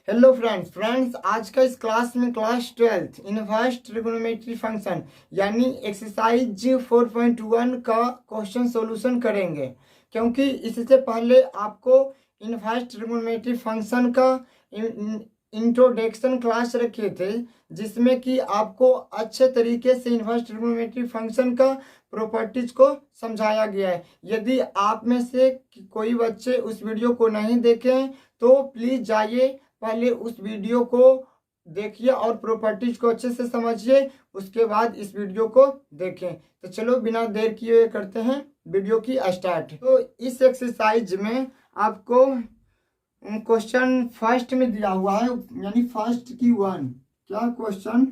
Hello friends आज का इस क्लास में class 12th inverse trigonometry function यानी एक्सरसाइज 4.1 का क्वेश्चन सॉल्यूशन करेंगे। क्योंकि इससे पहले आपको इनवर्स ट्रिगोनोमेट्री फंक्शन का इंट्रोडक्शन क्लास रखे थे, जिसमें कि आपको अच्छे तरीके से इनवर्स ट्रिगोनोमेट्री फंक्शन का प्रॉपर्टीज को समझाया गया है। यदि आप में से कोई बच्चे उस वीडियो को नहीं देखें तो प्लीज़ जाइए, पहले उस वीडियो को देखिए और प्रॉपर्टीज को अच्छे से समझिए, उसके बाद इस वीडियो को देखें। तो चलो बिना देर किए करते हैं वीडियो की स्टार्ट। तो इस एक्सरसाइज में आपको क्वेश्चन फर्स्ट में दिया हुआ है, यानी फर्स्ट की वन। क्या क्वेश्चन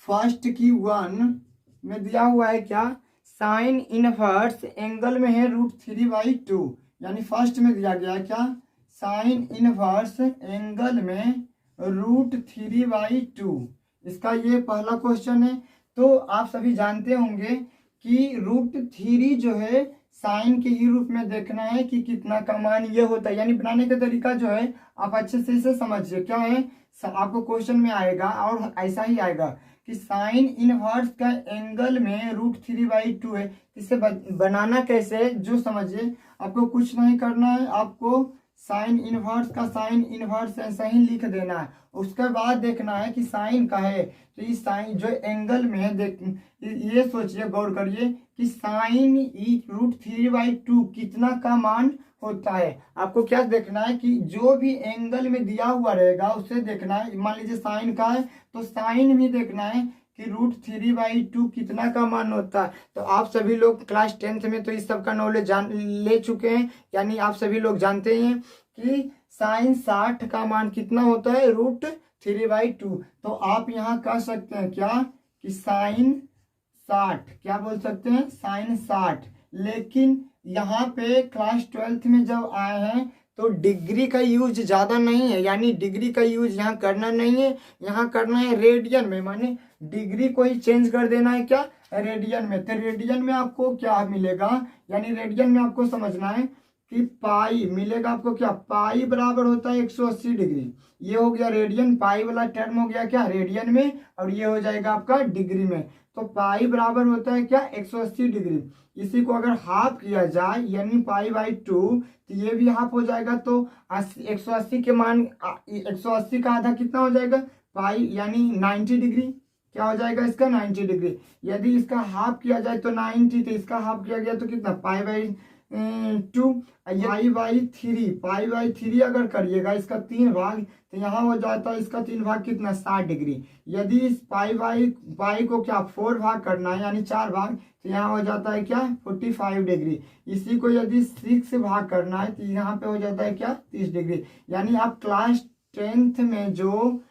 फर्स्ट की वन में दिया हुआ है? क्या साइन इनवर्स एंगल में है √3/2, यानी फर्स्ट में दिया गया है क्या साइन इनवर्स एंगल में √3/2। इसका ये पहला क्वेश्चन है। तो आप सभी जानते होंगे कि √3 जो है साइन के ही रूप में देखना है कि कितना का मान ये होता है। यानी बनाने का तरीका जो है आप अच्छे से इसे समझिए। क्या है, आपको क्वेश्चन में आएगा और ऐसा ही आएगा कि साइन इनवर्स का एंगल में √3/2 है। इसे बनाना कैसे जो समझिए। आपको कुछ नहीं करना है, आपको साइन इनवर्स का साइन इनवर्स ऐसा ही लिख देना है। उसके बाद देखना है कि साइन का है तो इस साइन जो एंगल में है, देख ये सोचिए, गौर करिए कि साइन √3/2 कितना का मान होता है। आपको क्या देखना है कि जो भी एंगल में दिया हुआ रहेगा उसे देखना है। मान लीजिए साइन का है तो साइन भी देखना है कि √3/2 कितना का मान होता है। तो आप सभी लोग क्लास 10th में तो इस सब का नॉलेज जान ले चुके हैं, यानी आप सभी लोग जानते हैं कि साइन 60 का मान कितना होता है √3/2। तो आप यहाँ कह सकते हैं क्या कि साइन 60, क्या बोल सकते हैं साइन 60। लेकिन यहाँ पे क्लास 12th में जब आए हैं तो डिग्री का यूज ज़्यादा नहीं है, यानी डिग्री का यूज यहाँ करना नहीं है, यहाँ करना है रेडियन में। माने डिग्री को ही चेंज कर देना है क्या रेडियन में। तो रेडियन में आपको क्या मिलेगा, यानी रेडियन में आपको समझना है कि पाई मिलेगा आपको। क्या पाई बराबर होता है 180 डिग्री। ये हो गया रेडियन, पाई वाला टर्म हो गया क्या रेडियन में, और ये हो जाएगा आपका डिग्री में। तो पाई बराबर होता है क्या 180 डिग्री। इसी को अगर हाफ किया जाए यानी π/2 तो ये भी हाफ हो जाएगा। तो 180 के मान 180 का आधा कितना हो जाएगा पाई, यानी 90 डिग्री। क्या हो जाएगा इसका 90 डिग्री। यदि इसका हाफ किया जाए तो 90, तो इसका हाफ किया गया तो कितना π/2। π/3 अगर करिएगा इसका 3 भाग तो यहाँ हो जाता है इसका 3 भाग कितना 60 डिग्री। यदि इस पाई को क्या 4 भाग करना है यानी 4 भाग, तो यहाँ हो जाता है क्या 45 डिग्री। इसी को यदि 6 से भाग करना है तो यहाँ पे हो जाता है क्या 30 डिग्री। यानी आप क्लास 10th में जो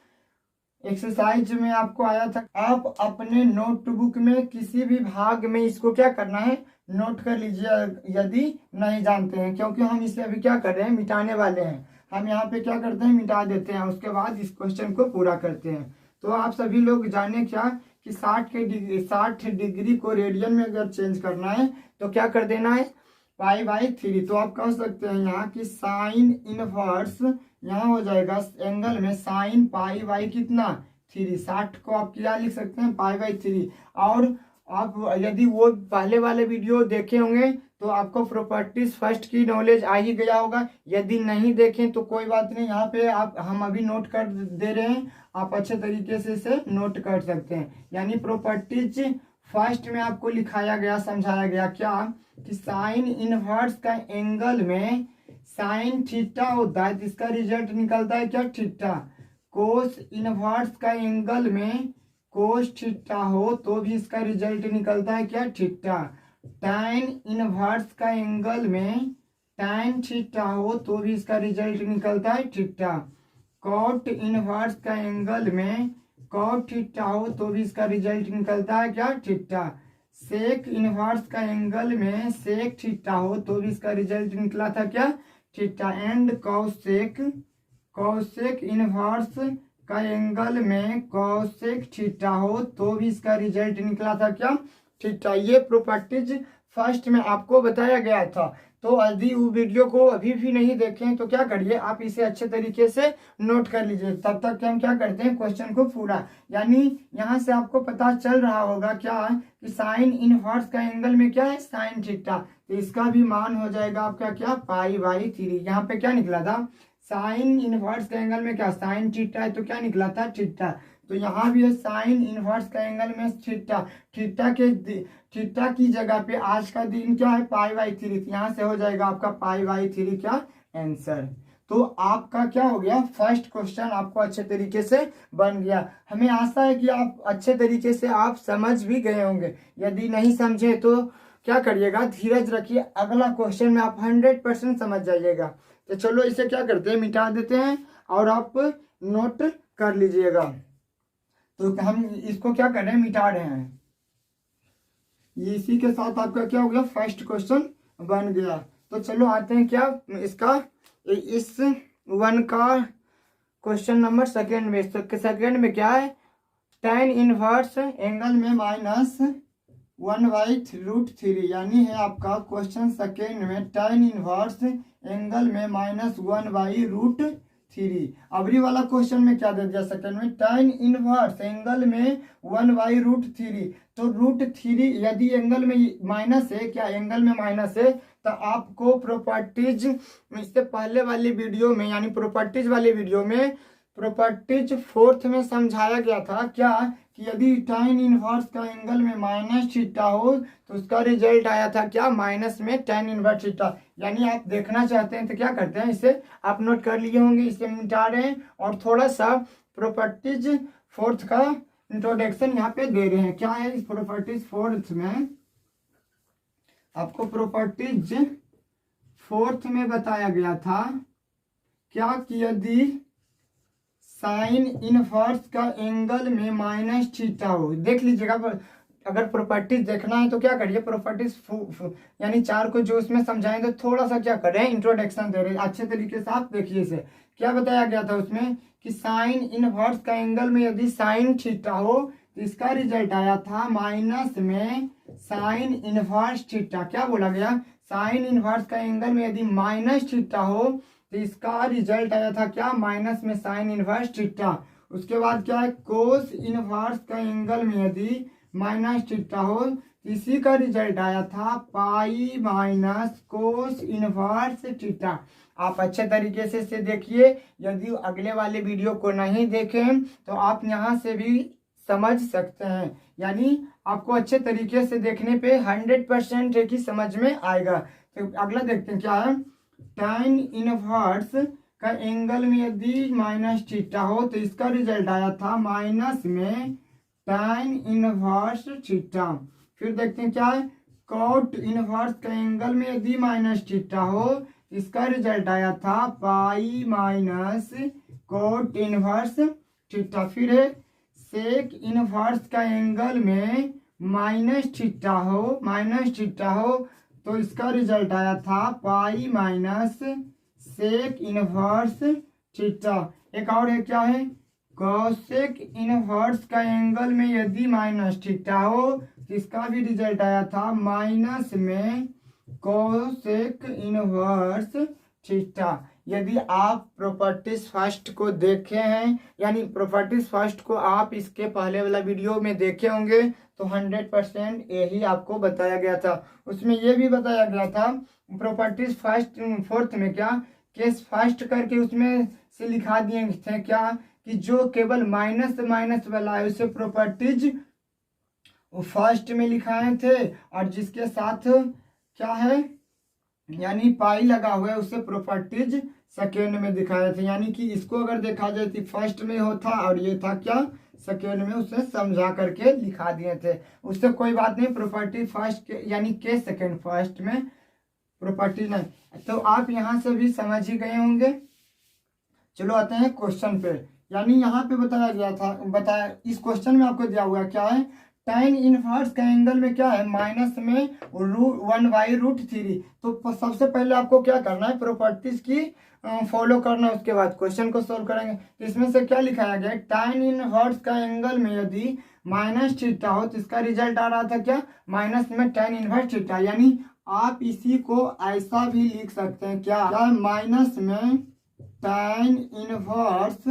एक्सरसाइज में आपको आया था, आप अपने नोटबुक में किसी भी भाग में इसको क्या करना है नोट कर लीजिए यदि नहीं जानते हैं। क्योंकि हम इसे अभी क्या कर रहे हैं मिटाने वाले हैं। हम यहाँ पे क्या करते हैं मिटा देते हैं, उसके बाद इस क्वेश्चन को पूरा करते हैं। तो आप सभी लोग जाने क्या कि 60 डिग्री को रेडियन में अगर चेंज करना है तो क्या कर देना है π/3। तो आप कह सकते हैं यहाँ की साइन इनवर्स यहाँ हो जाएगा एंगल में साइन π/3। 60 को आप क्या लिख सकते हैं π/3। और आप यदि वो पहले वाले वीडियो देखे होंगे तो आपको प्रॉपर्टीज फर्स्ट की नॉलेज आ ही गया होगा। यदि नहीं देखें तो कोई बात नहीं, यहाँ पे आप हम अभी नोट कर दे रहे हैं, आप अच्छे तरीके से इसे नोट कर सकते हैं। यानी प्रॉपर्टीज फर्स्ट में आपको लिखाया गया, समझाया गया क्या कि साइन इनवर्स का एंगल में साइन थीटा होता है तो इसका रिजल्ट निकलता है क्या थीटा। कोस इनवर्स का एंगल में कोस थीटा हो तो भी इसका रिजल्ट निकलता है क्या थीटा। टैन इनवर्स का एंगल में टैन थीटा हो तो भी इसका रिजल्ट निकलता है थीटा। कॉट इनवर्स का एंगल में कॉट थीटा हो तो भी इसका रिजल्ट निकलता है क्या थीटा। सेक इनवर्स का एंगल में सेक थीटा हो तो भी इसका रिजल्ट निकला था क्या थीटा। एंड कॉसेक इनवर्स का एंगल में कॉसेक थीटा हो तो भी इसका रिजल्ट निकला था क्या थीटा। ये प्रॉपर्टीज फर्स्ट में आपको बताया गया था। तो यदि वो वीडियो को अभी भी नहीं देखें तो क्या करिए, आप इसे अच्छे तरीके से नोट कर लीजिए। तब तक कि हम क्या करते हैं, क्वेश्चन को पूरा, यानी यहाँ से आपको पता चल रहा होगा क्या है कि साइन इनवर्स का एंगल में क्या है, साइन थीटा, तो इसका भी मान हो जाएगा आपका क्या, π/3। यहाँ पे क्या निकला था, साइन इनवर्स का एंगल में क्या, साइन थीटा है, तो क्या निकला था, थीटा। तो यहाँ भी है साइन इनवर्स का एंगल में थीटा, थीटा की जगह पे आज का दिन क्या है, π/3, यहाँ से हो जाएगा आपका π/3 क्या आंसर। तो आपका क्या हो गया, फर्स्ट क्वेश्चन आपको अच्छे तरीके से बन गया। हमें आशा है कि आप अच्छे तरीके से आप समझ भी गए होंगे। यदि नहीं समझे तो क्या करिएगा, धीरज रखिए, अगला क्वेश्चन में आप 100% समझ जाइएगा। तो चलो इसे क्या करते हैं, मिटा देते हैं और आप नोट कर लीजिएगा। तो हम इसको क्या कर रहे हैं, मिटा रहे हैं। इसी के साथ आपका क्या हो गया, फर्स्ट क्वेश्चन बन गया। तो चलो आते हैं क्या इसका, इस 1 का क्वेश्चन नंबर सेकेंड में। सेकेंड में क्या है, tan इनवर्स एंगल में -1/√3, यानी है आपका क्वेश्चन सेकेंड में tan इनवर्स एंगल में -1/√3। अबरी वाला क्वेश्चन में क्या दे दिया, सेकेंड में tan इनवर्स एंगल में 1/√3। तो √3 यदि एंगल में माइनस है, क्या एंगल में माइनस है, तो आपको प्रॉपर्टीज, इससे पहले वाली वीडियो में यानी प्रॉपर्टीज वाली वीडियो में प्रॉपर्टीज 4th में समझाया गया था क्या, कि यदि tan इनवर्स का एंगल में -थीटा हो तो उसका रिजल्ट आया था क्या, माइनस में tan इनवर्स थीटा। यानी आप देखना चाहते हैं तो क्या करते हैं, इसे आप नोट कर लिए होंगे, इसे मिटा रहे हैं और थोड़ा सा प्रॉपर्टीज 4th का इंट्रोडक्शन यहाँ पे दे रहे हैं। क्या है इस प्रॉपर्टीज 4th में, आपको प्रॉपर्टीज 4th में बताया गया था क्या, कि यदि साइन इनवर्स का एंगल में -थीटा हो, देख लीजिएगा। अगर प्रॉपर्टीज देखना है तो क्या करिए, प्रॉपर्टीज यानी 4 को जो उसमें समझाएं तो थोड़ा सा क्या कर रहे हैं, इंट्रोडक्शन दे रहे हैं, अच्छे तरीके से आप देखिए इसे। क्या बताया गया था उसमें, कि साइन इनवर्स का एंगल में यदि साइन थीटा हो तो इसका रिजल्ट आया था माइनस में साइन इनवर्स थीटा। क्या बोला गया, साइन इनवर्स का एंगल में यदि -थीटा हो तो इसका रिजल्ट आया था क्या, माइनस में साइन इनवर्स थीटा। उसके बाद क्या है, कोस इनवर्स का एंगल में यदि -थीटा हो तो इसी का रिजल्ट आया था π-कोस इनवर्स थीटा। आप अच्छे तरीके से इसे देखिए। यदि अगले वाले वीडियो को नहीं देखें तो आप यहाँ से भी समझ सकते हैं, यानी आपको अच्छे तरीके से देखने पे 100% है कि समझ में आएगा। तो अगला देखते हैं क्या है, tan इनवर्स का एंगल में यदि -थीटा हो तो इसका रिजल्ट आया था माइनस में tan इनवर्स थीटा। फिर देखते हैं क्या है, cot इनवर्स का एंगल में यदि -थीटा हो तो इसका रिजल्ट आया था π-cot इनवर्स थीटा। फिर है sec इनवर्स का एंगल में -थीटा हो तो इसका रिजल्ट आया था π-sec इनवर्स थीटा। एक और है क्या है, cosec इनवर्स का एंगल में यदि -थीटा हो तो इसका भी रिजल्ट आया था माइनस में cosec इनवर्स थीटा। यदि आप प्रॉपर्टीज फर्स्ट को देखे हैं, यानी प्रॉपर्टीज फर्स्ट को आप इसके पहले वाला वीडियो में देखे होंगे तो 100% यही आपको बताया गया था। उसमें ये भी बताया गया था प्रॉपर्टीज 4th में क्या, केस फर्स्ट करके उसमें से लिखा दिए थे क्या, कि जो केवल माइनस वाला है उसे प्रॉपर्टीज फर्स्ट में लिखाए थे, और जिसके साथ क्या है यानी पाई लगा हुआ है उसे प्रॉपर्टीज सेकेंड में दिखाए थे। यानी कि इसको अगर देखा जाए तो फर्स्ट में होता और ये था क्या, सेकेंड में, उसे समझा करके लिखा दिए थे। उससे कोई बात नहीं, प्रॉपर्टी फर्स्ट के यानी के सेकेंड, फर्स्ट में प्रॉपर्टी नहीं। तो आप यहाँ से भी समझ ही गए होंगे। चलो आते हैं क्वेश्चन पे। यानी यहाँ पे बताया इस क्वेश्चन में आपको दिया हुआ क्या है, tan इनवर्स का एंगल में क्या है, माइनस में 1/√3। तो सबसे पहले आपको क्या करना है, प्रॉपर्टीज की फॉलो करना है, उसके बाद क्वेश्चन को सोल्व करेंगे। तो इसमें से क्या लिखाया गया, tan इनवर्स का एंगल में यदि -थीटा हो तो इसका रिजल्ट आ रहा था क्या, माइनस में tan इनवर्स थीटा। यानी आप इसी को ऐसा भी लिख सकते हैं क्या, माइनस में tan इनवर्स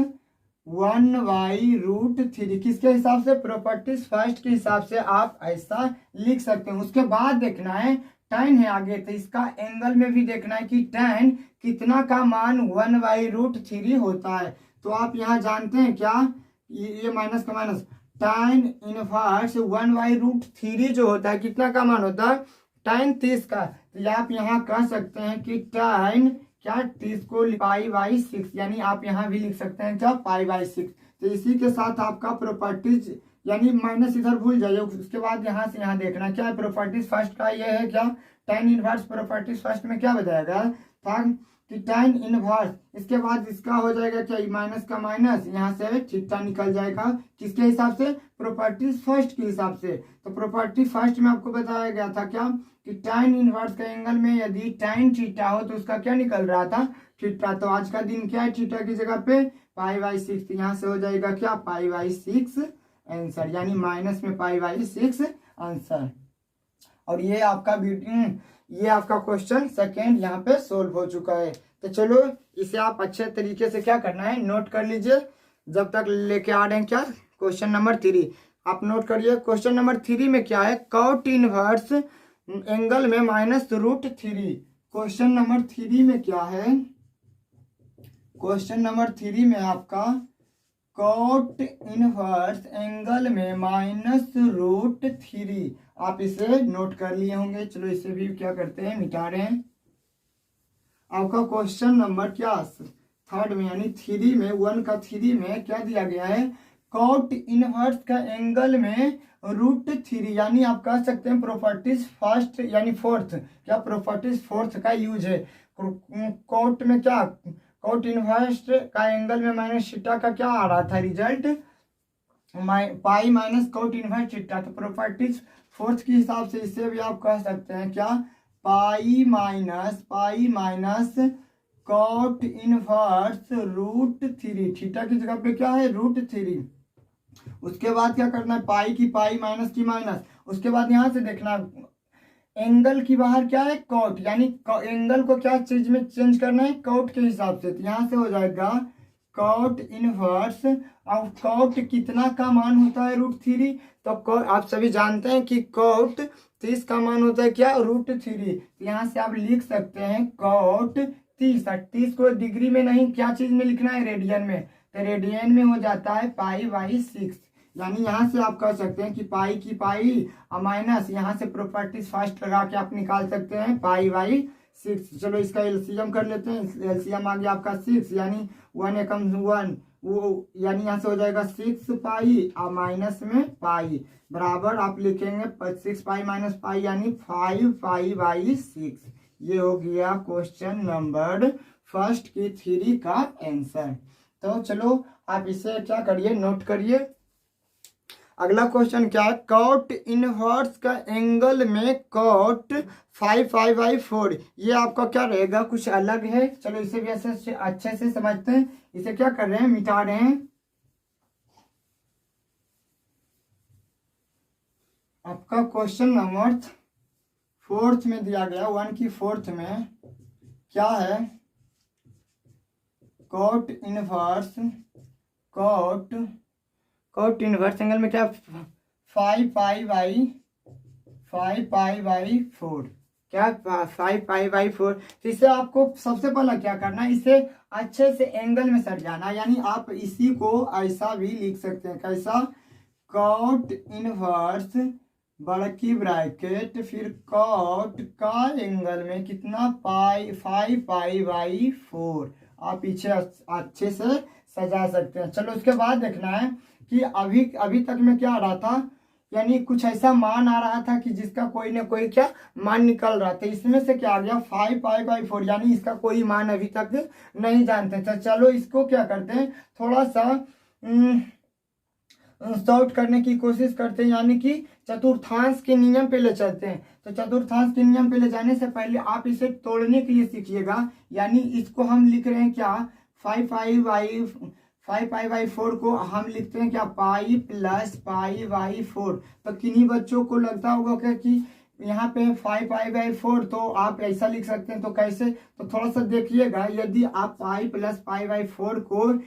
1/√3 किसके हिसाब से, प्रॉपर्टीज फर्स्ट के हिसाब से आप ऐसा लिख सकते हैं। उसके बाद देखना है tan है आगे, तो इसका एंगल में भी देखना है कि tan कितना का मान 1/√3 होता है। तो आप यहाँ जानते हैं क्या, ये माइनस का माइनस, tan इनवर्स 1/√3 जो होता है कितना का मान होता है, tan 30 का। तो आप यहाँ कह सकते हैं कि tan क्या 30 को π/6, यानी आप यहाँ भी लिख सकते हैं क्या π/6। तो इसी के साथ आपका प्रॉपर्टीज, यानी माइनस इधर भूल जाइए, उसके बाद यहाँ से यहाँ देखना क्या है, प्रॉपर्टीज फर्स्ट का ये है क्या, tan इनवर्स प्रॉपर्टीज फर्स्ट में क्या बताएगा था कि tan इनवर्स, इसके बाद इसका हो जाएगा क्या, माइनस का माइनस, यहाँ से थीटा निकल जाएगा किसके हिसाब से, प्रॉपर्टीज फर्स्ट के हिसाब से। तो प्रॉपर्टी फर्स्ट में आपको बताया गया था क्या कि tan इनवर्स के एंगल में यदि tan थीटा हो तो उसका क्या निकल रहा था, थीटा। तो आज का दिन क्या है, थीटा की जगह पे π/6, यहाँ से हो जाएगा क्या π/6 आंसर, यानी माइनस में π/6 आंसर। और ये आपका क्वेश्चन सेकेंड यहाँ पे सोल्व हो चुका है। तो चलो इसे आप अच्छे तरीके से क्या करना है, नोट कर लीजिए। जब तक लेके आ रहे हैं क्या, क्वेश्चन नंबर 3 आप नोट करिए। क्वेश्चन नंबर 3 में क्या है, cot इनवर्स एंगल में -√3। क्वेश्चन नंबर 3 में क्या है, क्वेश्चन नंबर 3 में आपका cot इनवर्स एंगल में -√3, आप इसे नोट कर लिए होंगे। चलो इसे भी क्या करते हैं, मिटा रहे हैं। आपका क्वेश्चन नंबर क्या, थर्ड में यानी 3 में 1 का 3 में क्या दिया गया है, cot इनवर्स का एंगल में √3, यानी आप कह सकते हैं प्रॉपर्टीज फर्स्ट यानी फोर्थ, क्या प्रॉपर्टीज फोर्थ का यूज है। cot में क्या, cot इनवर्स का एंगल में माइनस थीटा का क्या आ रहा था result, pi minus cot inverse theta. तो प्रॉपर्टीज फोर्थ के हिसाब से इसे भी आप कह सकते हैं क्या, pi minus cot inverse √3, theta की जगह पे क्या है √3। उसके बाद क्या करना है, पाई की पाई माइनस की माइनस। उसके बाद यहाँ से देखना एंगल की बाहर क्या है cot, यानी एंगल को क्या चीज में चेंज करना है, cot के हिसाब से। तो यहाँ से हो जाएगा cot इनवर्स, अब cot कितना का मान होता है √3। तो आप सभी जानते हैं कि cot 30 का मान होता है क्या √3। तो यहाँ से आप लिख सकते हैं cot 30 को डिग्री में नहीं क्या चीज में लिखना है, रेडियन में। तो रेडियन में हो जाता है π/6, यानी यहाँ से आप कह सकते हैं कि पाई की पाई और माइनस, यहाँ से प्रॉपर्टीज फर्स्ट लगा के आप निकाल सकते हैं π/6। चलो इसका एलसीएम कर लेते हैं। एलसीएम आ गया आपका 6, यानी 1 एकम 1, वो यानी यहाँ से हो जाएगा 6 पाई और माइनस में पाई बराबर आप लिखेंगे 6 पाई माइनस पाई, यानी 5 π/6। ये हो गया क्वेश्चन नंबर फर्स्ट की 3 का आंसर। तो चलो आप इसे क्या करिए, नोट करिए। अगला क्वेश्चन क्या है, cot इनवर्स का एंगल में cot 5 π/4, ये आपका क्या रहेगा, कुछ अलग है। चलो इसे भी ऐसे अच्छे से समझते हैं। इसे क्या कर रहे हैं, मिटा रहे हैं। आपका क्वेश्चन नंबर 4 में दिया गया, 1 की 4 में क्या है, cot इनवर्स एंगल में क्या 5 π/4, क्या 5 π/4। तो इसे आपको सबसे पहला क्या करना है, इसे अच्छे से एंगल में सट जाना, यानी आप इसी को ऐसा भी लिख सकते हैं, कैसा, cot इनवर्स बड़की ब्रैकेट फिर cot का एंगल में कितना 5 π/4, आप पीछे अच्छे से सजा सकते हैं। चलो उसके बाद देखना है कि अभी तक में क्या आ रहा था, यानी कुछ ऐसा मान आ रहा था कि जिसका कोई ना कोई क्या मान निकल रहा था। इसमें से क्या आ गया 5 π/4, यानी इसका कोई मान अभी तक नहीं जानते। तो चलो इसको क्या करते हैं, थोड़ा सा सॉल्व करने की कोशिश करते हैं, यानी कि चतुर्थांश के नियम पे ले चलते हैं। तो चतुर्थांश के नियम पे ले जाने से पहले आप इसे तोड़ने के लिए सीखिएगा, यानी इसको हम लिख रहे हैं क्या 5 π/4 को हम लिखते हैं क्या पाई प्लस π/4। तो किन्हीं बच्चों को लगता होगा क्या कि यहाँ पे 5π/4, तो आप ऐसा लिख सकते हैं। तो कैसे, तो थोड़ा सा देखिएगा, यदि आप पाई प्लस π/4 को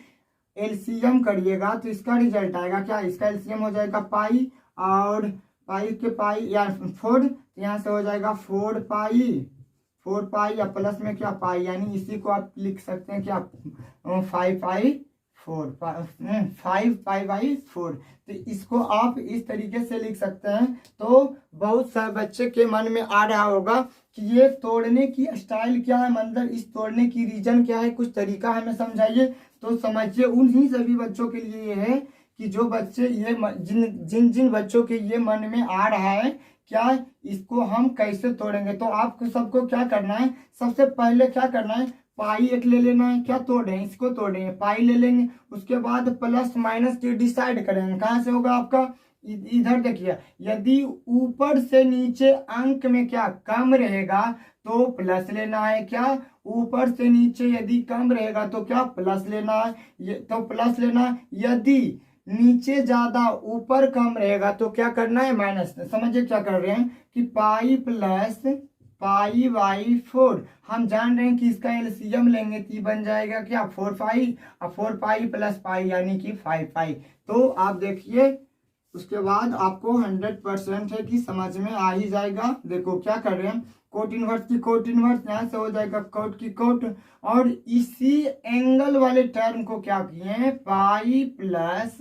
एलसीएम करिएगा तो इसका रिजल्ट आएगा क्या, इसका एलसीएम हो जाएगा पाई, और पाई के पाई या 4, तो यहाँ से हो जाएगा 4π या प्लस में क्या पाई, यानी इसी को आप लिख सकते हैं क्या 5π/4। तो इसको आप इस तरीके से लिख सकते हैं। तो बहुत सारे बच्चे के मन में आ रहा होगा कि ये तोड़ने की स्टाइल क्या है, मतलब इस तोड़ने की रीजन क्या है, कुछ तरीका हमें समझाइए। तो समझिए, उन्हीं सभी बच्चों के लिए ये है कि जो बच्चे ये जिन जिन बच्चों के ये मन में आ रहा है क्या इसको हम कैसे तोड़ेंगे। तो आपको सबको क्या करना है, सबसे पहले क्या करना है, पाई एक ले लेना है, क्या तोड़ रहे हैं, इसको तोड़ रहे हैं, पाई ले लेंगे। उसके बाद प्लस माइनस डिसाइड करेंगे, कहाँ से होगा आपका, इधर देखिए, यदि ऊपर से नीचे अंक में क्या कम रहेगा तो प्लस लेना है, क्या ऊपर से नीचे यदि कम रहेगा तो क्या प्लस लेना है, तो प्लस लेना। यदि नीचे ज्यादा ऊपर कम रहेगा तो क्या करना है, माइनस। समझिए क्या कर रहे हैं कि पाई प्लस π/4, हम जान रहे हैं कि इसका एलसीएम लेंगे तो बन जाएगा क्या 4π, और 4π प्लस पाई यानी कि 5π। तो आप देखिए, उसके बाद आपको 100% है कि समझ में आ ही जाएगा। देखो क्या कर रहे हैं, कोट इनवर्स की कोट इनवर्स, यहाँ से हो जाएगा कोट की कोट, और इसी एंगल वाले टर्म को क्या किए, पाई प्लस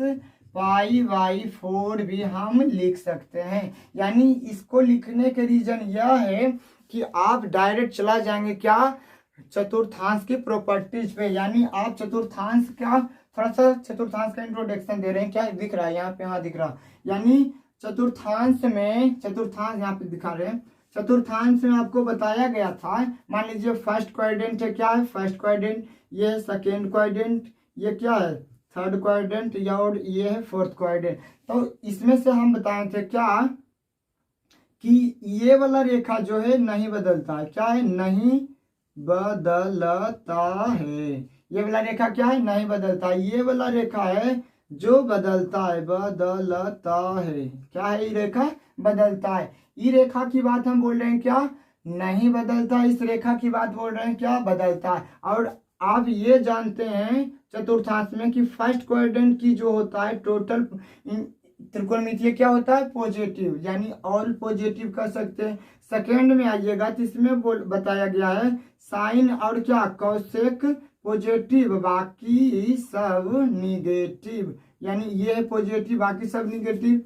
π/4 भी हम लिख सकते हैं। यानी इसको लिखने के रीजन यह है कि आप डायरेक्ट चला जाएंगे क्या, चतुर्थांश की प्रॉपर्टीज पे। यानी आप चतुर्थांश का थोड़ा सा चतुर्थांश का इंट्रोडक्शन दे रहे हैं, क्या दिख रहा है यहाँ पे, हाँ दिख रहा, यानी चतुर्थांश में, चतुर्थांश यहाँ पे दिखा रहे हैं, चतुर्थांश में आपको बताया गया था, मान लीजिए फर्स्ट क्वाड्रेंट है, क्या है फर्स्ट क्वाड्रेंट, ये है सेकेंड क्वाड्रेंट, ये क्या है थर्ड क्वाड्रेंट, और ये है फोर्थ क्वाड्रेंट। तो इसमें से हम बताए थे क्या कि ये वाला रेखा जो है नहीं बदलता है, क्या है नहीं बदलता है, ये वाला रेखा क्या है नहीं बदलता है, ये वाला रेखा है जो बदलता है, बदलता है, क्या है ये रेखा बदलता है। ये रेखा की बात हम बोल रहे हैं क्या नहीं बदलता, इस रेखा की बात बोल रहे हैं क्या बदलता है। और आप ये जानते हैं चतुर्थांश में कि फर्स्ट क्वाड्रेंट की जो होता है टोटल त्रिकोणमितीय क्या होता है पॉजिटिव, यानी ऑल पॉजिटिव कर सकते हैं। सेकेंड में आइएगा तो इसमें बताया गया है साइन और क्या कौशेक पॉजिटिव, बाकी सब निगेटिव, यानी ये है पॉजिटिव बाकी सब निगेटिव।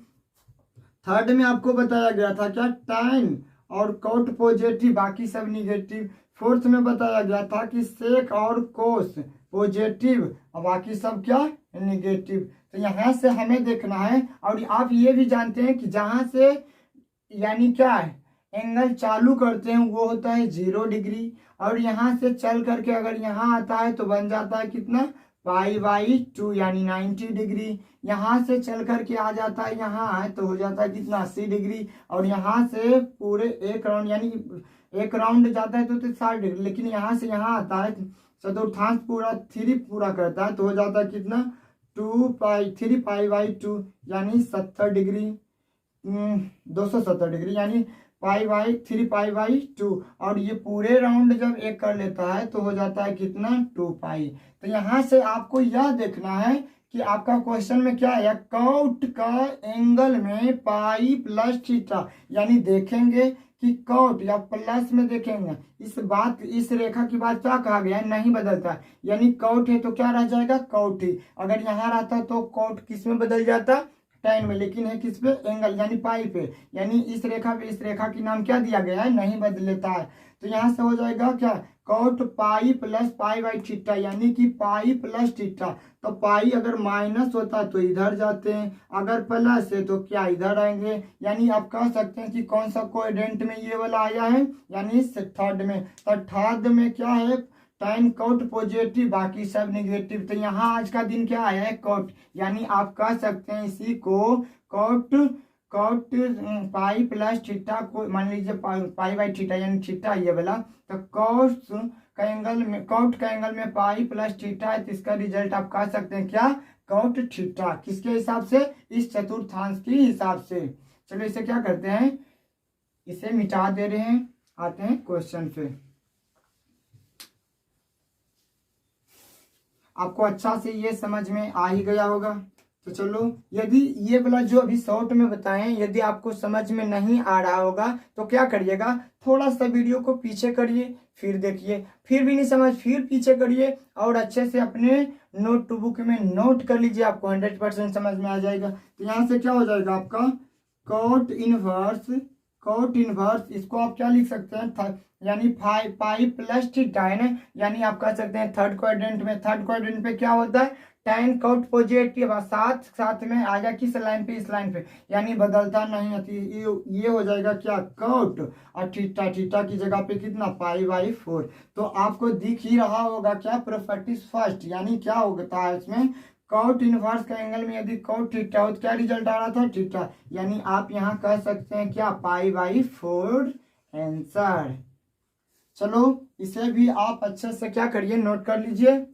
थर्ड में आपको बताया गया था क्या टाइन और कॉट पॉजिटिव, बाकी सब निगेटिव। फोर्थ में बताया गया था कि सेक और कोस पॉजिटिव और बाकी सब क्या निगेटिव। तो यहाँ से हमें देखना है, और आप ये भी जानते हैं कि जहाँ से यानी क्या है एंगल चालू करते हैं वो होता है 0 डिग्री, और यहाँ से चल करके अगर यहाँ आता है तो बन जाता है कितना π/2 यानी 90 डिग्री। यहाँ से चल करके आ जाता है यहाँ तो हो जाता है कितना 80 डिग्री, और यहाँ से पूरे एक राउंड यानी एक राउंड जाता है तो 60 डिग्री, लेकिन यहाँ से यहाँ आता है चतुर्थांश पूरा 3 पूरा करता है तो हो जाता है कितना 3π/2 यानी 70 डिग्री, 270 डिग्री, यानी π/3π/2, और ये पूरे राउंड जब एक कर लेता है तो हो जाता है कितना 2π। तो यहाँ से आपको यह देखना है कि आपका क्वेश्चन में क्या है, कॉट का एंगल में पाई प्लस थीटा, यानी देखेंगे कि कॉट या प्लस में देखेंगे इस रेखा की बात क्या कहा गया है नहीं बदलता, यानी कॉट है तो क्या रह जाएगा कॉट ही, अगर यहाँ रहता तो कॉट किस में बदल जाता tan में, लेकिन है किस पे एंगल यानी पाई पे, यानी इस रेखा पे इस रेखा की नाम क्या दिया गया है नहीं बदलता है। तो यहाँ से हो जाएगा क्या कॉट पाई प्लस π/थीटा, यानी कि पाई प्लस थीटा। तो पाई अगर माइनस होता तो इधर जाते हैं, अगर प्लस है तो क्या इधर आएंगे, यानी आप कह सकते हैं कि कौन सा क्वाड्रेंट में ये वाला आया है, यानी थर्ड में। तो थर्ड में क्या है टाइन कॉट पॉजिटिव बाकी सब निगेटिव। तो यहाँ आज का दिन क्या आया है कॉट, यानी आप कह सकते हैं इसी को कॉट पाई प्लस थीटा को मान लीजिए π/थीटा यानी थीटा ये वाला, तो कॉट का एंगल में पाई प्लस थीटा है तो इसका रिजल्ट आप कह सकते हैं क्या कॉट थीटा, किसके हिसाब से इस चतुर्थांश के हिसाब से। चलो इसे क्या करते हैं इसे मिटा दे रहे हैं। आते हैं क्वेश्चन पे। आपको अच्छा से ये समझ में आ ही गया होगा। तो चलो, यदि ये वाला जो अभी शॉर्ट में बताएं यदि आपको समझ में नहीं आ रहा होगा तो क्या करिएगा, थोड़ा सा वीडियो को पीछे करिए, फिर देखिए, फिर भी नहीं समझ फिर पीछे करिए और अच्छे से अपने नोटबुक में नोट कर लीजिए, आपको 100% समझ में आ जाएगा। तो यहाँ से क्या हो जाएगा आपका कॉट इनवर्स, इसको आप क्या लिख सकते हैं, यानी पाई प्लस tan, यानी आप कह सकते हैं थर्ड क्वाड्रेंट पे क्या होता है, tan कॉट पॉजिटिव, साथ साथ में आएगा किस लाइन पे, इस लाइन पे, यानी बदलता नहीं है। ये हो जाएगा क्या कॉट, और थीटा की जगह पे कितना π/4। तो आपको दिख ही रहा होगा क्या प्रॉपर्टीज फर्स्ट, यानी क्या होता है इसमें कॉट इनवर्स का एंगल में यदि कॉट थीटा हो तो क्या रिजल्ट आ रहा था थीटा, यानी आप यहाँ कह सकते हैं क्या π/4 आंसर। चलो, इसे भी आप अच्छे से क्या करिए नोट कर लीजिए।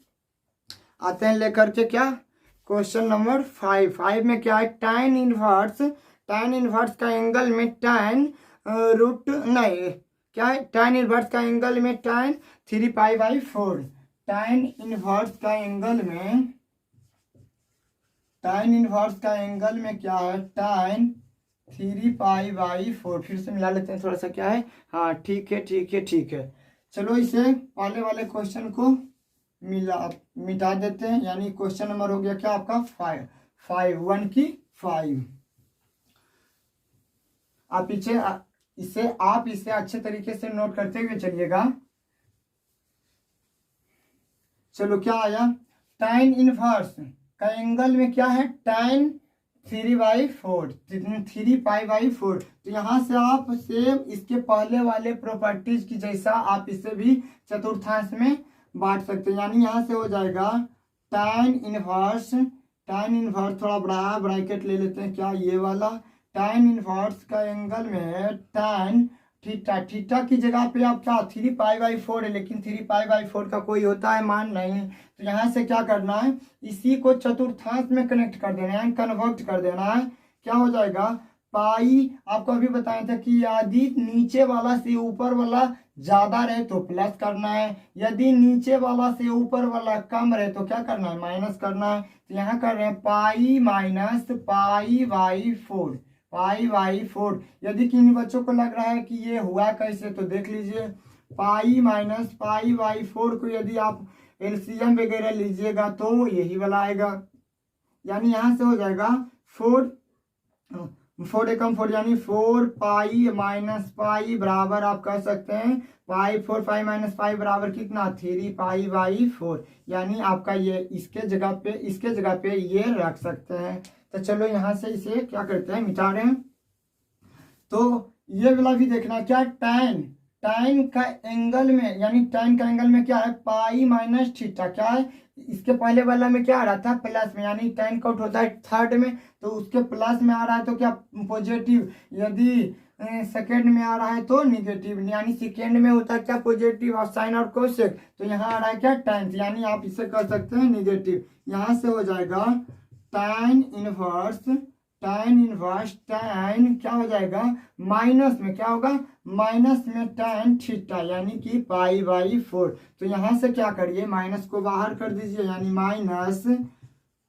आते हैं लेकर के क्या क्वेश्चन नंबर 5 में क्या है, tan इनवर्स का एंगल में tan रूट नहीं क्या है, tan इनवर्स का एंगल में tan 3π/4, tan इनवर्स का एंगल में क्या है tan 3π/4। फिर से मिला लेते हैं थोड़ा सा, क्या है, हाँ ठीक है। चलो, इसे पहले वाले क्वेश्चन को मिटा देते हैं, यानी क्वेश्चन नंबर हो गया क्या आपका 5 आप इसे अच्छे तरीके से नोट करते हुए चलिएगा। चलो, क्या आया, tan इनवर्स का एंगल में क्या है tan 3/4 3π/4। तो यहाँ से आप सेम इसके पहले वाले प्रॉपर्टीज की जैसा आप इसे भी चतुर्थांश में बांट सकते हैं, यानी यहाँ से हो जाएगा tan इनवर्स थोड़ा बड़ा ब्रैकेट ले लेते हैं, क्या ये वाला tan इनवर्स का एंगल में tan थीटा की जगह पे आप क्या 3π/4 है, लेकिन 3π/4 का कोई होता है मान नहीं। तो यहाँ से क्या करना है, इसी को चतुर्थांश में कनेक्ट कर देना है, कन्वर्ट कर देना है। क्या हो जाएगा पाई, आपको अभी बताया था कि यदि नीचे वाला से ऊपर वाला ज्यादा रहे तो प्लस करना है, यदि नीचे वाला से ऊपर वाला कम रहे तो क्या करना है माइनस करना है। तो यहाँ कर रहे हैं पाई माइनस π/4। यदि किन्हीं बच्चों को लग रहा है कि ये हुआ कैसे, तो देख लीजिए, पाई माइनस π/4 को यदि आप एलसीएम वगैरह लीजिएगा तो यही वाला आएगा, यानी यहाँ से हो जाएगा 4 एकम 4, यानी 4π माइनस पाई बराबर आप कह सकते हैं π माइनस पाई बराबर कितना 3π/4, यानी आपका ये इसके जगह पे ये रख सकते हैं। तो चलो, यहाँ से इसे क्या करते हैं मिटा रहे हैं। तो ये वाला भी देखना, क्या tan का एंगल में, यानी tan का एंगल में क्या है पाई माइनस थीटा, क्या है इसके पहले वाला में क्या आ रहा था प्लस में, यानी tan कट होता है थर्ड में तो उसके प्लस में आ रहा है तो क्या पॉजिटिव, यदि सेकेंड में आ रहा है तो निगेटिव, यानी सेकेंड में होता है क्या पॉजिटिव और साइन और कोसेक, तो यहाँ आ रहा है क्या tan, यानी आप इसे कर सकते हैं निगेटिव। यहाँ से हो जाएगा tan इनवर्स tan क्या हो जाएगा माइनस में, क्या होगा माइनस में tan थीटा, यानी कि π/4। तो यहाँ से क्या करिए माइनस को बाहर कर दीजिए, यानी माइनस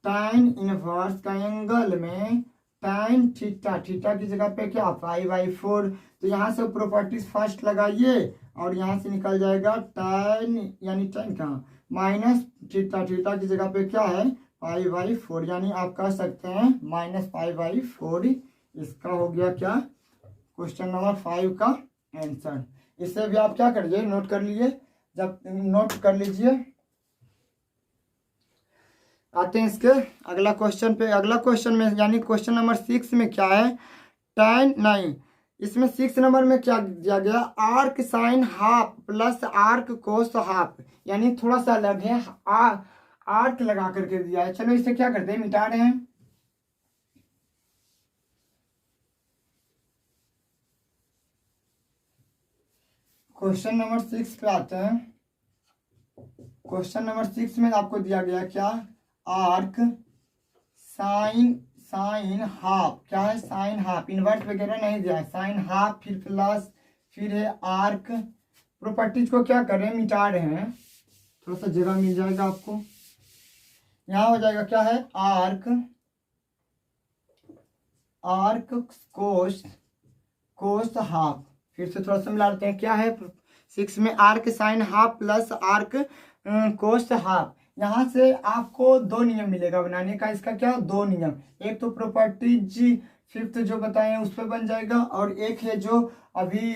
tan इनवर्स का एंगल में tan थीटा की जगह पे क्या π/4। तो यहाँ से प्रॉपर्टीज फर्स्ट लगाइए और यहाँ से निकल जाएगा tan, यानी tan कहाँ माइनस थीटा की जगह पे क्या है π/4, यानी आप कह सकते हैं माइनस π/4। इसका हो गया क्या क्वेश्चन नंबर 5 का आंसर। इसे भी आप क्या करिए नोट कर लीजिए, जब नोट कर लीजिए। आते हैं इसके अगला क्वेश्चन पे। अगला क्वेश्चन में यानी क्वेश्चन नंबर 6 में क्या है tan नहीं, इसमें 6 नंबर में क्या दिया गया arc sine half plus arc cos half, यानी थोड़ा सा अलग है, आर्क लगा करके दिया है। चलो, इसे क्या करते हैं मिटा रहे हैं। क्वेश्चन नंबर 6 पे आते हैं। क्वेश्चन नंबर 6 में आपको दिया गया क्या आर्क साइन हाफ, क्या है साइन हाफ, इनवर्स वगैरह नहीं दिया है, साइन हाफ, फिर प्लस, फिर है आर्क। प्रॉपर्टीज को क्या कर रहे हैं, मिटा रहे हैं, थोड़ा सा जगह मिल जाएगा आपको। यहाँ हो जाएगा क्या है आर्क, आर्क कोस, कोस हाफ। फिर से थोड़ा सा मिला लेते हैं, क्या है 6 में arc sine half plus arc cos half. यहाँ से आपको दो नियम मिलेगा बनाने का, इसका क्या दो नियम, एक तो प्रॉपर्टीज 5th जो बताए हैं उस पर बन जाएगा, और एक है जो अभी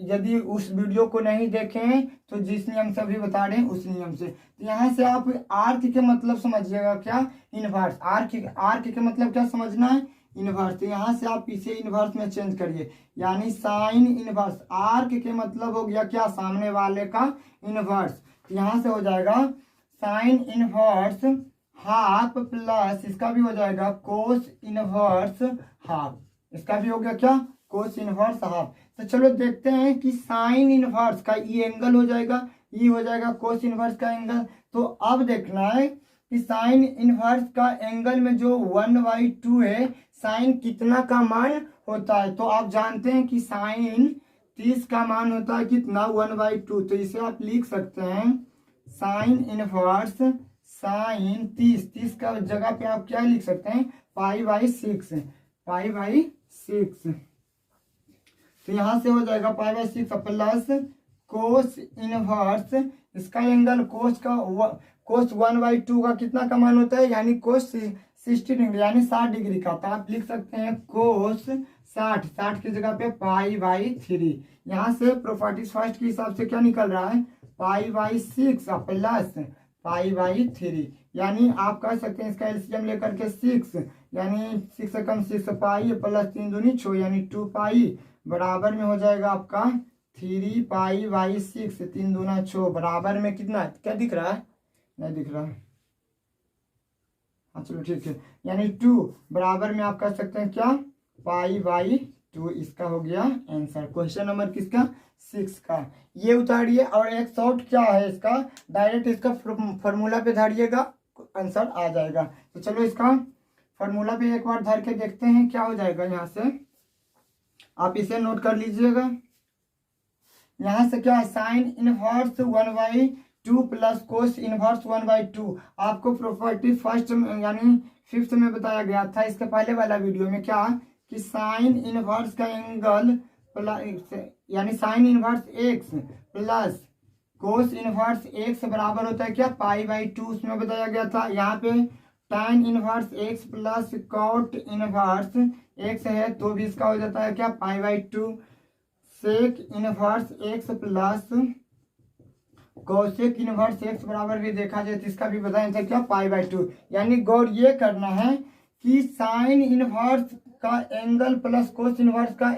यदि उस वीडियो को नहीं देखें तो जिस नियम से अभी बता रहे हैं उस नियम से। तो यहाँ से आप आर्क के मतलब समझिएगा क्या इनवर्स, आर्क, आर्क के मतलब क्या समझना है इनवर्स। तो यहाँ से आप इसे इनवर्स में चेंज करिए, यानी साइन इनवर्स, आर्क के मतलब हो गया क्या सामने वाले का इनवर्स। तो यहाँ से हो जाएगा साइन इनवर्स हाफ प्लस इसका भी हो जाएगा कोस इनवर्स हाफ, इसका भी हो गया क्या कोस इनवर्स हाफ। तो चलो देखते हैं कि साइन इनवर्स का ये एंगल हो जाएगा, ये हो जाएगा कोस इनवर्स का एंगल। तो अब देखना है कि साइन इनवर्स का एंगल में जो 1/2 है, साइन कितना का मान होता है। तो आप जानते हैं कि साइन 30 का मान होता है कितना 1/2। तो इसे आप लिख सकते हैं साइन इनवर्स साइन 30 का जगह पे आप क्या लिख सकते हैं π/6, π/6। तो यहाँ से हो जाएगा π/6 प्लस कोस इनवर्स, इसका एंगल कोस का कोस 1/2 का कितना का मान होता है, यानी कोस 60 डिग्री यानी 60 डिग्री का। तो आप लिख सकते हैं कोस 60 की जगह पे π/3। यहाँ से प्रॉपर्टीज फर्स्ट के हिसाब से क्या निकल रहा है π/6 प्लस π/3, यानी आप कह सकते हैं इसका एलसीएम लेकर के 6, यानी 6 से कम 6 पाई प्लस 3 दूनी 6 यानी 2 पाई बराबर में हो जाएगा आपका 3 π/6, 3 दूना 6 बराबर में कितना, क्या दिख रहा है नहीं दिख रहा है, हाँ चलो ठीक है, यानी 2 बराबर में आप कह सकते हैं क्या π/2। इसका हो गया आंसर, क्वेश्चन नंबर किसका 6 का। ये उतारिए और एक शॉर्ट क्या है इसका, डायरेक्ट इसका फॉर्मूला पे धरिएगा आंसर आ जाएगा। तो चलो इसका फॉर्मूला पे एक बार धर के देखते हैं क्या हो जाएगा। यहाँ से आप इसे नोट कर लीजिएगा, यहाँ से क्या है sine inverse 1/2 plus cos inverse 1/2। आपको प्रॉपर्टी फर्स्ट यानी 5th में बताया गया था इसके पहले वाला वीडियो में, क्या कि साइन इनवर्स का एंगल यानी sine inverse x plus cos inverse x बराबर होता है क्या π/2, उसमें बताया गया था। यहाँ पे tan inverse x plus cot inverse x है तो भी इसका हो जाता है क्या π/2। Sec inverse x plus cosec inverse x बराबर भी देखा जाए तो इसका भी बताया था क्या π/2। यानी गौर ये करना है कि साइन इनवर्स का एंगल प्लस कोस इनवर्स का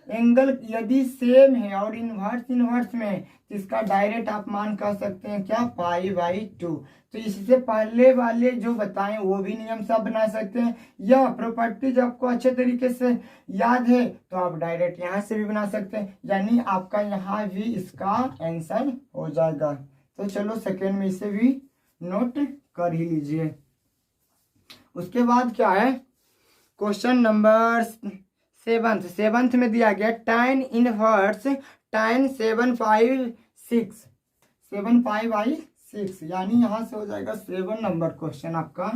एंगल यदि सेम है और इनवर्स में तो इसका डायरेक्ट आप मान कर सकते हैं क्या π/2। तो इससे पहले वाले जो बताएं वो भी नियम से आप बना सकते हैं, या प्रॉपर्टी जब आपको अच्छे तरीके से याद है तो आप डायरेक्ट यहाँ से भी बना सकते हैं, यानी आपका यहाँ भी इसका आंसर हो जाएगा। तो चलो सेकेंड में इसे भी नोट कर ही लीजिए। उसके बाद क्या है क्वेश्चन नंबर 7th में दिया गया tan इनवर्स tan 7π/6, 7π/6, यानी यहाँ से हो जाएगा 7 नंबर क्वेश्चन आपका।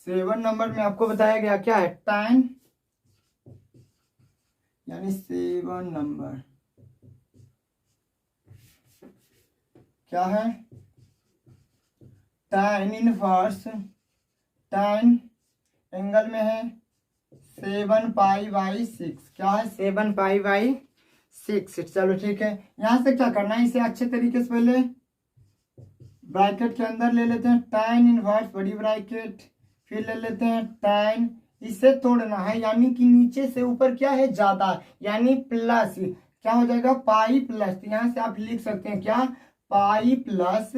7 नंबर में आपको बताया गया क्या है tan, यानी 7 नंबर क्या है tan इनवर्स, tan एंगल में है 7π/6, क्या है 7π/6। चलो ठीक है, यहाँ से क्या करना है इसे अच्छे तरीके से पहले ब्रैकेट के अंदर ले लेते हैं tan इनवर्स बड़ी ब्रैकेट, फिर ले लेते हैं tan, इसे तोड़ना है यानी कि नीचे से ऊपर क्या है ज्यादा यानी प्लस, क्या हो जाएगा पाई प्लस। यहाँ से आप लिख सकते हैं क्या पाई प्लस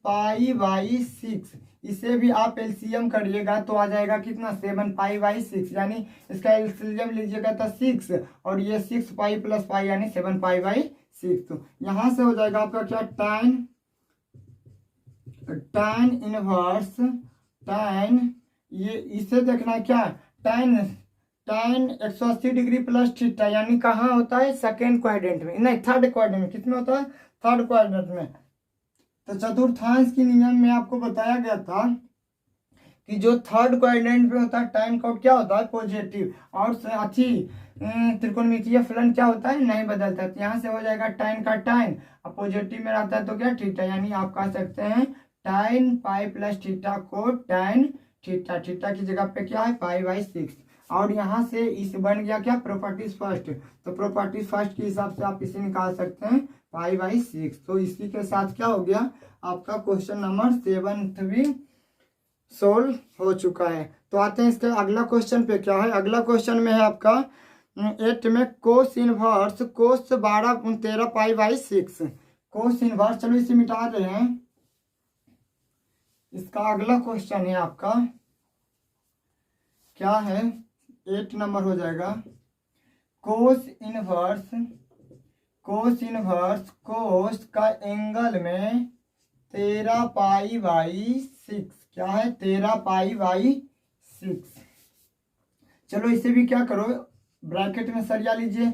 π/6, इसे भी आप एलसीएम करिएगा तो आ जाएगा कितना 7π/6, यानी इसका एलसीएम लीजिएगा तो 6 और ये 6π + π यानी 7π/6। तो यहाँ से हो जाएगा आपका क्या tan इनवर्स tan, ये इसे देखना है क्या, tan 180 डिग्री प्लस थीटा, यानी कहाँ होता है, सेकेंड क्वाड्रेंट में, नहीं थर्ड क्वाड्रेंट में, किसमें होता है, थर्ड क्वाड्रेंट में। तो चतुर्थांश की नियम में आपको बताया गया था कि जो थर्ड क्वाड्रेंट में होता है टाइम का क्या होता है, पॉजिटिव, और अच्छी त्रिकोणमितीय फलन क्या होता है, नहीं बदलता है। तो यहाँ से हो जाएगा tan का tan, अब पॉजिटिव में रहता है तो क्या, थीटा, यानी आप कह सकते हैं tan पाई प्लस थीटा को tan थीटा, थीटा की जगह पे क्या है, π/6। और यहाँ से इस बन गया क्या, प्रॉपर्टीज फर्स्ट, तो प्रॉपर्टीज फर्स्ट के हिसाब से आप इसे निकाल सकते हैं π/6। तो इसी के साथ क्या हो गया, आपका क्वेश्चन नंबर 7 भी सोल्व हो चुका है। तो आते हैं इसके अगला क्वेश्चन पे, क्या है, अगला क्वेश्चन में है आपका 8 में कोस इनवर्स कोस 13 π/6, कोस इनवर्स, चलो इसे मिटा दे रहे हैं। इसका अगला क्वेश्चन है आपका क्या है, 8 नंबर हो जाएगा, कोस इनवर्स कोस का एंगल में 13 π/6, क्या है, 13 π/6। चलो इसे भी क्या करो, ब्रैकेट में सरिया लीजिए,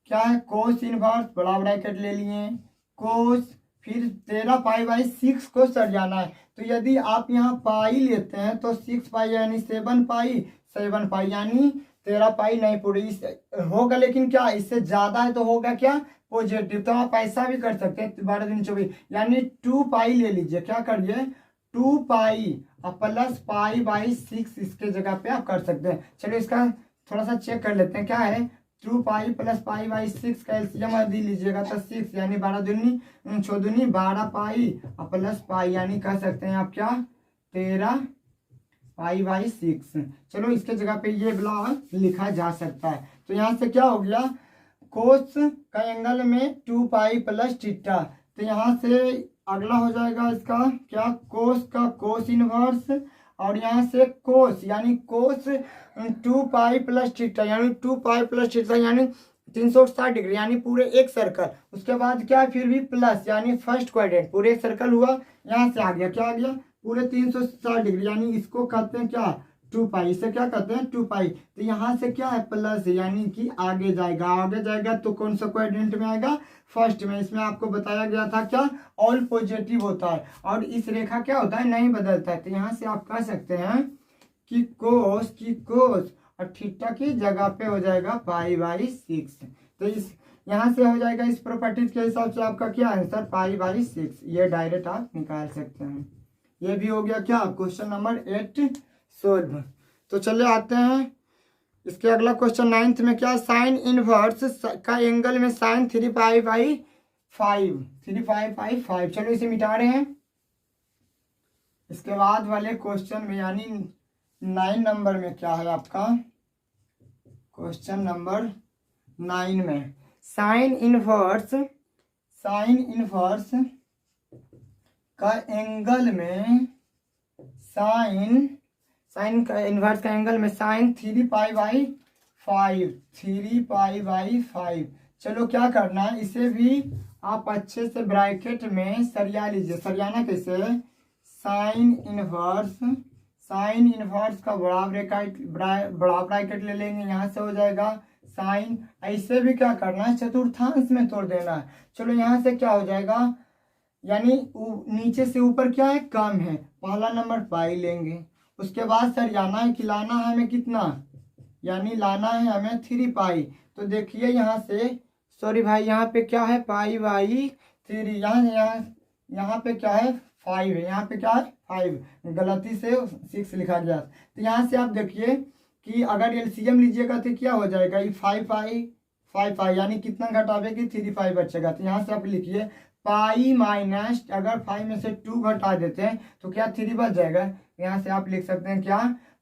क्या है, कोस इनवर्स बड़ा ब्रैकेट ले लिए, कोस, फिर 13 π/6 को सरियाना है। तो यदि आप यहाँ पाई लेते हैं तो 6 पाई यानी 7 पाई, यानी 13 पाई नहीं पूरी होगा, लेकिन क्या इससे ज्यादा है तो होगा क्या, पॉजिटिव। तो आप ऐसा भी कर सकते हैं 12 दिन 24, यानी 2 पाई ले लीजिए, क्या करिए 2 पाई प्लस π/6 इसके जगह पे आप कर सकते हैं। चलिए इसका थोड़ा सा चेक कर लेते हैं, क्या है, 2 पाई प्लस π/6 का एलसीएम यदि लीजिएगा तो 6, यानी 12 दूनी 6 दूनी 12 पाई प्लस पाई, यानी कह सकते हैं आप क्या, 13 π/6। चलो इसके जगह पे ये ब्लॉक लिखा जा सकता है। तो यहाँ से क्या हो गया, कोस का एंगल में 2 पाई प्लस थीटा, तो यहाँ से अगला हो जाएगा इसका क्या, कोस का कोस इनवर्स, और यहाँ से कोस यानी कोस 2 पाई प्लस थीटा, यानी 2 पाई प्लस थीटा यानी 360 डिग्री, यानी पूरे एक सर्कल। उसके बाद क्या, फिर भी प्लस, यानी फर्स्ट क्वाड्रेंट, पूरे एक सर्कल हुआ, यहाँ से आ गया क्या, आ गया पूरे 360 डिग्री, यानी इसको कहते हैं क्या, 2 पाई, इसे क्या कहते हैं 2 पाई। तो यहाँ से क्या है, प्लस, यानी कि आगे जाएगा तो कौन सा क्वाड्रेंट में आएगा, फर्स्ट में। इसमें आपको बताया गया था क्या, ऑल पॉजिटिव होता है, और इस रेखा क्या होता है, नहीं बदलता है। तो यहाँ से आप कह सकते हैं कि कोस और थीटा की जगह पे हो जाएगा π/6। तो इस यहाँ से हो जाएगा, इस प्रॉपर्टीज के हिसाब से आपका क्या आंसर, π/6, ये डायरेक्ट आप निकाल सकते हैं। ये भी हो गया क्या, क्वेश्चन नंबर 8 सोल्व। तो चले आते हैं इसके अगला क्वेश्चन 9th में, क्या, साइन इनवर्स का एंगल में साइन 3 π/5, चलो इसे मिटा रहे हैं। इसके बाद वाले क्वेश्चन में यानी 9 नंबर में क्या है आपका, क्वेश्चन नंबर 9 में साइन इनवर्स का एंगल में साइन का इनवर्स का एंगल में साइन 3 π/5। चलो क्या करना है, इसे भी आप अच्छे से ब्रैकेट में सरिया लीजिए। सरियाना कैसे, साइन इनवर्स का बड़ा ब्रैकेट ले लेंगे, यहाँ से हो जाएगा साइन। ऐसे भी क्या करना है, चतुर्थांश में तोड़ देना है। चलो यहाँ से क्या हो जाएगा, यानी नीचे से ऊपर क्या है, कम है, पहला नंबर पाई लेंगे। उसके बाद सर जाना है कि लाना है हमें कितना, यानी लाना है हमें 3 पाई। तो देखिए यहाँ से, सॉरी भाई, यहाँ पे क्या है π/3, यहाँ पे क्या है 5 है, यहाँ पे क्या है 5, गलती से 6 लिखा गया। तो यहाँ से आप देखिए कि अगर एलसीएम लीजिएगा तो क्या हो जाएगा, ये 5 पाई, यानी कितना घटावेगी 3 पाई बचेगा। तो यहाँ से आप लिखिए पाई माइनस, अगर 5 में से 2 घटा देते हैं तो क्या 3 बच जाएगा। यहाँ से आप लिख सकते हैं क्या,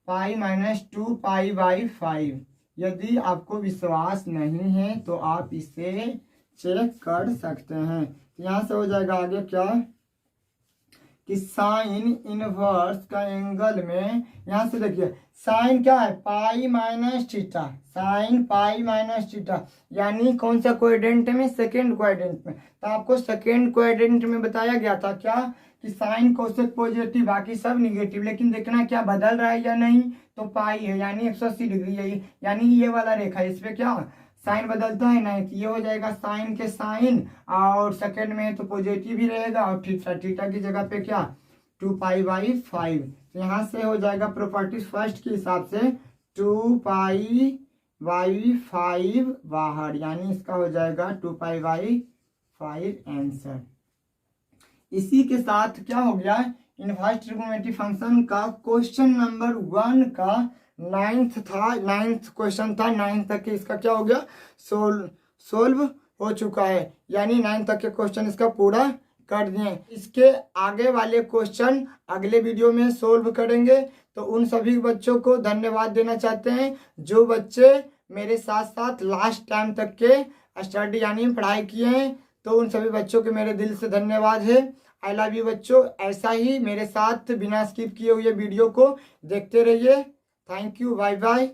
π-2 π/5। यदि आपको विश्वास नहीं है तो आप इसे चेक कर सकते हैं। यहाँ से हो जाएगा आगे क्या, कि साइन इनवर्स का एंगल में, यहाँ से देखिए साइन क्या है, pi minus theta, sine pi minus theta, यानी कौन सा क्वाड्रेंट में, सेकेंड क्वाड्रेंट में। तो आपको सेकेंड क्वाड्रेंट में बताया गया था क्या कि साइन कोसेक पॉजिटिव, बाकी सब निगेटिव, लेकिन देखना क्या बदल रहा है या नहीं, तो पाई है यानी 180 डिग्री है, यानी ये वाला रेखा है, इस पे क्या साइन बदलता है ना, तो ये हो जाएगा साइन के साइन, और सेकंड में तो पॉजिटिव ही रहेगा, और थीटा, थीटा की जगह पे क्या 2π/5। तो यहाँ से हो जाएगा प्रॉपर्टीज फर्स्ट के हिसाब से 2π/5 बाहर, यानी इसका हो जाएगा 2π/5 आंसर। इसी के साथ क्या हो गया, इनवर्स ट्रिग्नोमेट्री फंक्शन का क्वेश्चन नंबर 1 का 9th क्वेश्चन था, 9th तक के इसका क्या हो गया, सोल्व हो चुका है, यानी 9th तक के क्वेश्चन इसका पूरा कर दिए। इसके आगे वाले क्वेश्चन अगले वीडियो में सोल्व करेंगे। तो उन सभी बच्चों को धन्यवाद देना चाहते हैं जो बच्चे मेरे साथ साथ लास्ट टाइम तक के स्टडी यानी पढ़ाई किए हैं, तो उन सभी बच्चों के मेरे दिल से धन्यवाद है। आई लव यू बच्चों, ऐसा ही मेरे साथ बिना स्किप किए हुए वीडियो को देखते रहिए। Thank you, bye bye.